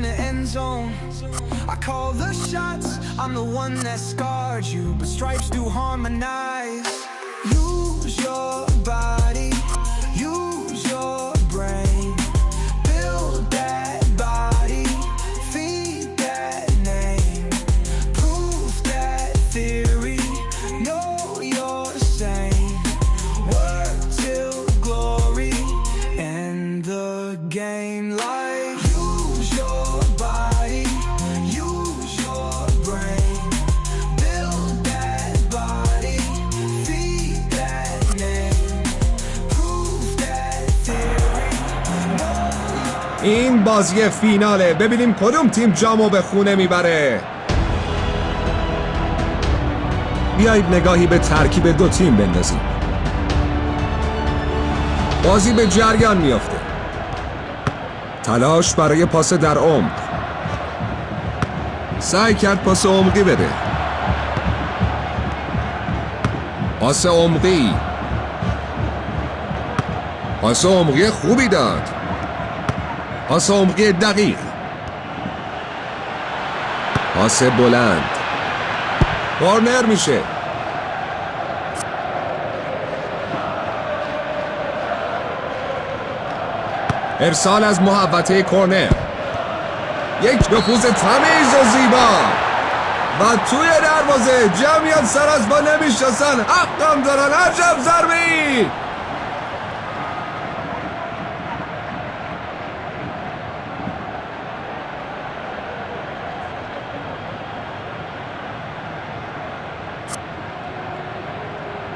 in the end zone. I call the shots, I'm the one that scarred you, but stripes do harmonize. Use your body, use your brain, build that body, feed that name, prove that theory, know you're sane, work till glory, end the game like use your body, use your brain, build that body, feed that name, prove that theory, know این بازی فیناله. ببینیم کدوم تیم جامو به خونه میبره. بیایید نگاهی به ترکیب دو تیم بندازیم. بازی به جریان میافته. تلاش برای پاس در عمق. سعی کرد پاس عمقی بده. پاس عمقی. پاس عمقی خوبی داد. پاس عمقی دقیق. پاس بلند. کورنر میشه. ارسال از محوطه کورنر. یک نفوذ تمیز و زیبا و توی دروازه. جمعیت سر از ما نمیشناسن، حقم دارن. عجب ضربه‌ای.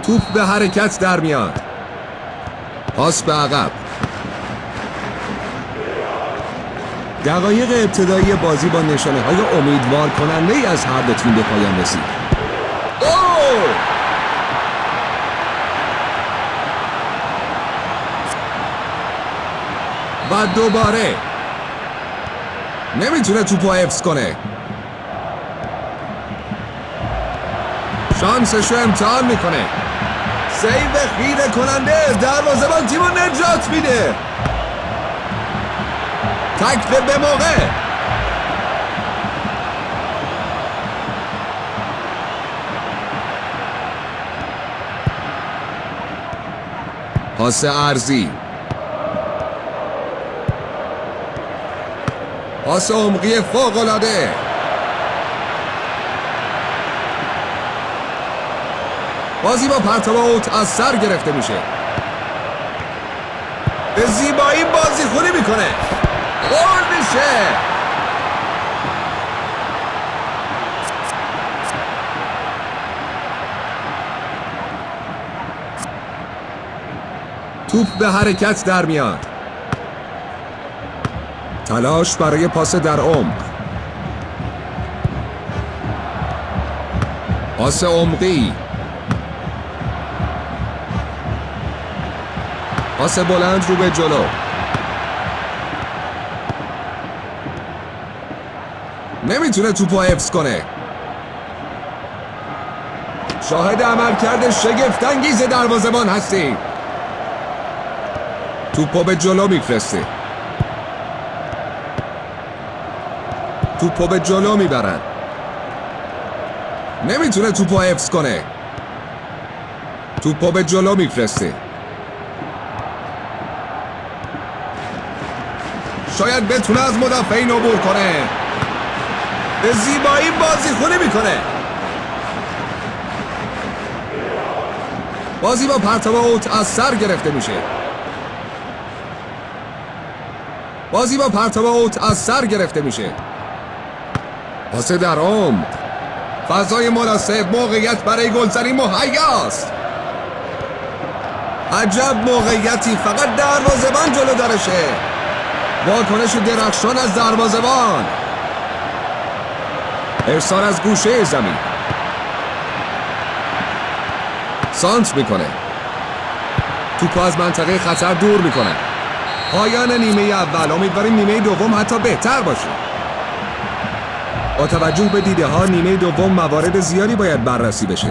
توپ به حرکت در میاد. پاس به عقب. دقایق ابتدایی بازی با نشانه های امیدوار کننده ای از هر دو تیم به پایان رسید. و دوباره نمیتونه توپو حفظ کنه. شانسشو امتحان میکنه. سیو خیره کننده. دروازه‌بان تیمو نجات میده. تکل به موقع. پاس عرضی. پاس عمقی فوق‌العاده. بازی با پرتاب اوت از سر گرفته میشه. به زیبایی بازی خونی میکنه. گل میشه. توپ به حرکت در میاد. تلاش برای پاس در عمق. پاس عمقی. پاس بلند رو به جلو. نمیتونه توپو حفظ کنه. شاهد عملکرد شگفت‌انگیز دروازه‌بان هستیم. توپو به جلو میفرسته. توپو به جلو میبرن. نمیتونه توپو حفظ کنه. توپو به جلو میفرسته. شاید بتونه از مدافعین عبور کنه. به زیبایی بازی خونی میکنه. بازی با پرتاب اوت از سر گرفته میشه. بازی با پرتاب اوت از سر گرفته میشه. پاس در عمق. فضای مناسب. موقعیت برای گلزنی مهیاست. عجب موقعیتی. فقط دروازه‌بان جلو درشه. واکنش درخشان از دروازه‌بان. ارسال از گوشه زمین. سانت میکنه. توپو از منطقه خطر دور میکنه. پایان نیمه اول. امیدواریم نیمه دوم حتی بهتر باشه. با توجه به دیده ها نیمه دوم موارد زیادی باید بررسی بشه.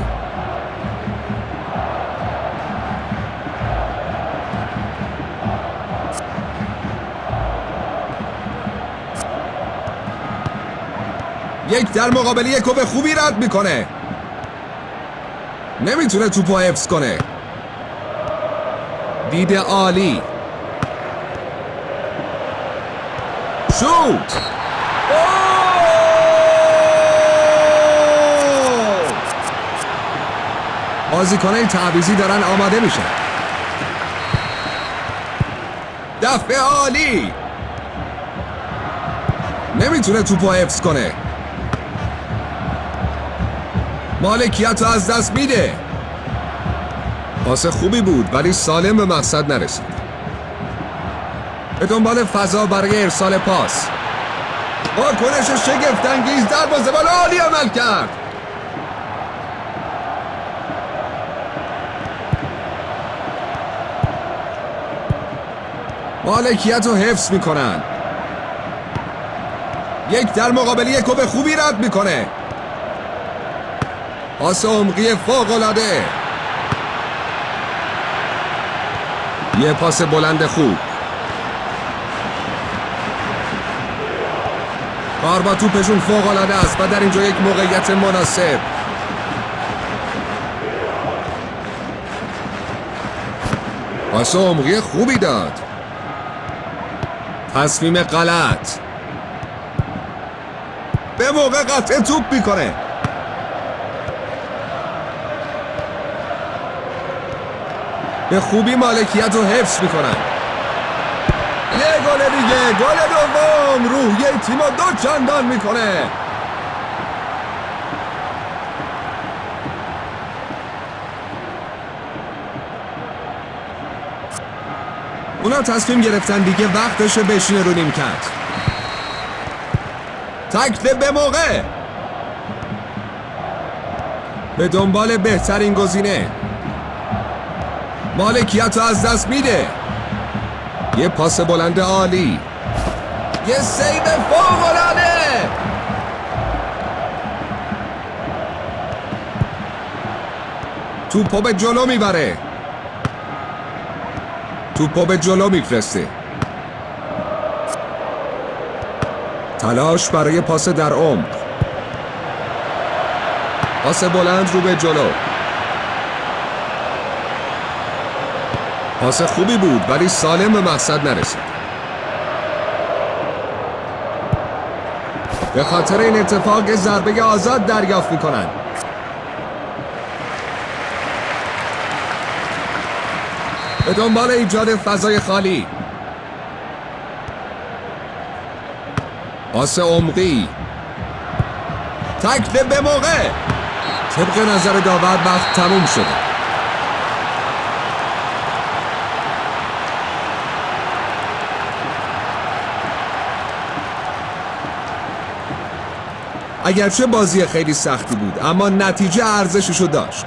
یک در مقابل یک و به خوبی رد میکنه. نمیتونه توپو حفظ کنه. دید عالی. شوت. بازیکنای تعویضی دارن آماده میشن. دفع عالی. نمیتونه توپو حفظ کنه. مالکیت رو از دست میده. پاس خوبی بود ولی سالم به مقصد نرسید. به دنبال فضا برای ارسال پاس. واکنش شگفت‌انگیز دروازه‌بان عالی عمل کرد. مالکیت رو حفظ میکنن. یک در مقابل یک و به خوبی رد میکنه. پاس عمقی فوق‌العاده. یه پاس بلند خوب. کار با توپشون فوق‌العاده است و در اینجا یک موقعیت مناسب. پاس عمقی خوبی داد. تصمیم غلط. به موقع قطع توپ میکنه. به خوبی مالکیت رو حفظ میکنن. یه گل دیگه، گل دوم روحیه تیم رو دو چندان میکنه. اونا تصمیم گرفتن دیگه وقتشه بشینه رو نیمکت. تکل به موقع. به دنبال بهترین گزینه. مالکیت رو از دست میده. یه پاس بلند عالی. یه سیو فوق‌العاده. توپو به جلو میبره. توپو به جلو میفرسته. تلاش برای پاس در عمق. پاس بلند رو به جلو. پاس خوبی بود ولی سالم به مقصد نرسید. به خاطر این اتفاق ضربه آزاد دریافت میکنن. به دنبال ایجاد فضای خالی. پاس عمقی. تکل به موقع. طبق نظر داور وقت تموم شده. اگرچه بازی خیلی سختی بود اما نتیجه ارزششو داشت.